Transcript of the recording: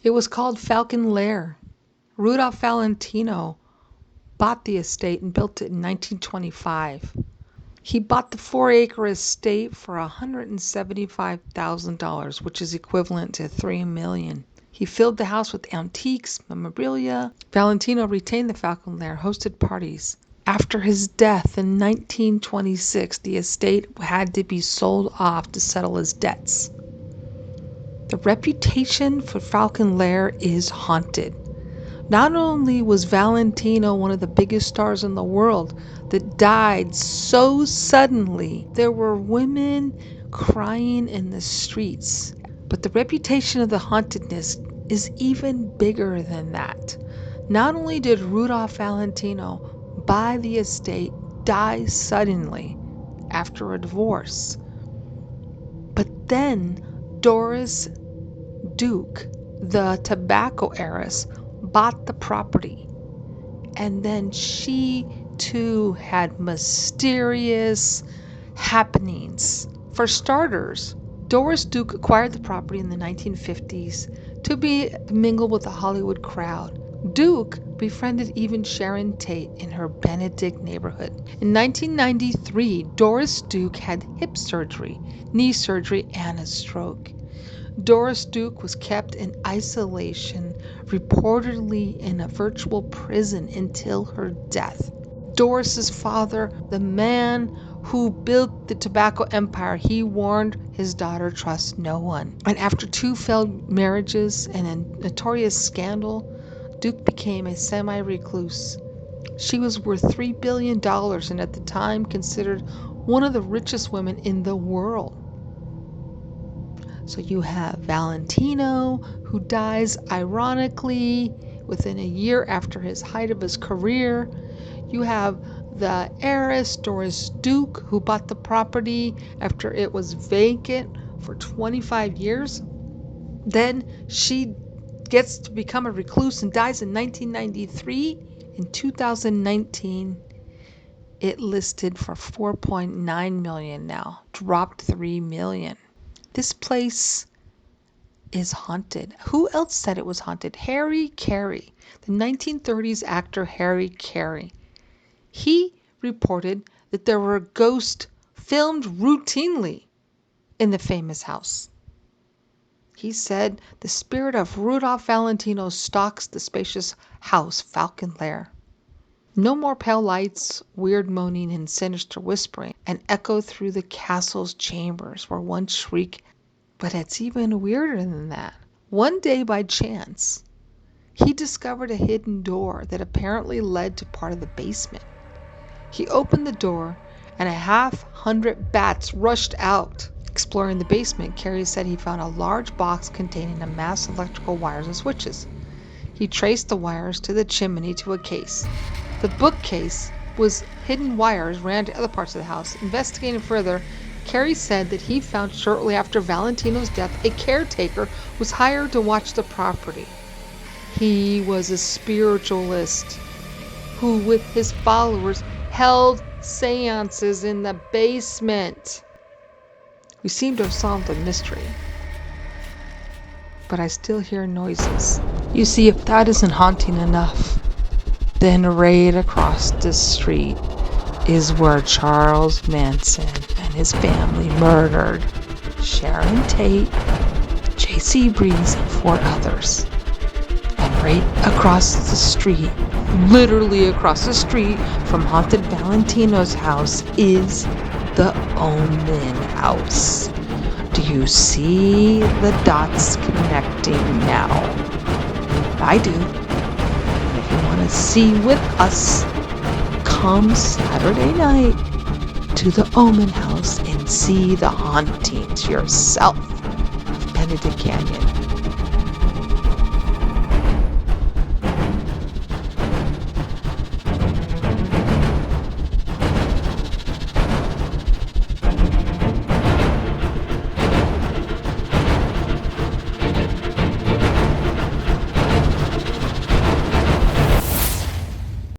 It was called Falcon Lair. Rudolph Valentino bought the estate and built it in 1925. He bought the 4-acre estate for $175,000, which is equivalent to $3 million. He filled the house with antiques, memorabilia. Valentino retained the Falcon Lair, hosted parties. After his death in 1926, the estate had to be sold off to settle his debts. The reputation for Falcon Lair is haunted. Not only was Valentino one of the biggest stars in the world that died so suddenly, there were women crying in the streets. But the reputation of the hauntedness is even bigger than that. Not only did Rudolph Valentino buy the estate, die suddenly after a divorce, but then Doris Duke, the tobacco heiress, bought the property, and then she too had mysterious happenings. For starters, Doris Duke acquired the property in the 1950s to mingle with the Hollywood crowd. Duke befriended even Sharon Tate in her Benedict neighborhood. In 1993, Doris Duke had hip surgery, knee surgery, and a stroke. Doris Duke was kept in isolation, reportedly in a virtual prison until her death. Doris's father, the man who built the tobacco empire, he warned his daughter, trust no one. And after 2 failed marriages and a notorious scandal, Duke became a semi-recluse. She was worth $3 billion and at the time considered one of the richest women in the world. So you have Valentino, who dies ironically within a year after his height of his career. You have the heiress, Doris Duke, who bought the property after it was vacant for 25 years. Then she gets to become a recluse and dies in 1993. In 2019, it listed for $4.9 million now, dropped $3 million. This place is haunted. Who else said it was haunted? Harry Carey, the 1930s actor Harry Carey. He reported that there were ghosts filmed routinely in the famous house. He said the spirit of Rudolph Valentino stalks the spacious house, Falcon Lair. No more pale lights, weird moaning and sinister whispering, and echo through the castle's chambers where one shriek. But it's even weirder than that. One day by chance, he discovered a hidden door that apparently led to part of the basement. He opened the door and 100 bats rushed out. Exploring the basement, Carey said he found a large box containing a mass of electrical wires and switches. He traced the wires to the chimney to a case. The bookcase was hidden wires ran to other parts of the house. Investigating further, Carey said that he found shortly after Valentino's death a caretaker was hired to watch the property. He was a spiritualist who, with his followers, held seances in the basement. We seem to have solved the mystery, but I still hear noises. You see, if that isn't haunting enough, then right across the street is where Charles Manson and his family murdered Sharon Tate, J.C. Breeze, and 4 others. And right across the street, literally across the street from Haunted Valentino's house, is the Omen house. Do you see the dots connecting now? I do. And if you want to see with us, come Saturday night to the Omen house and see the hauntings yourself of Benedict Canyon.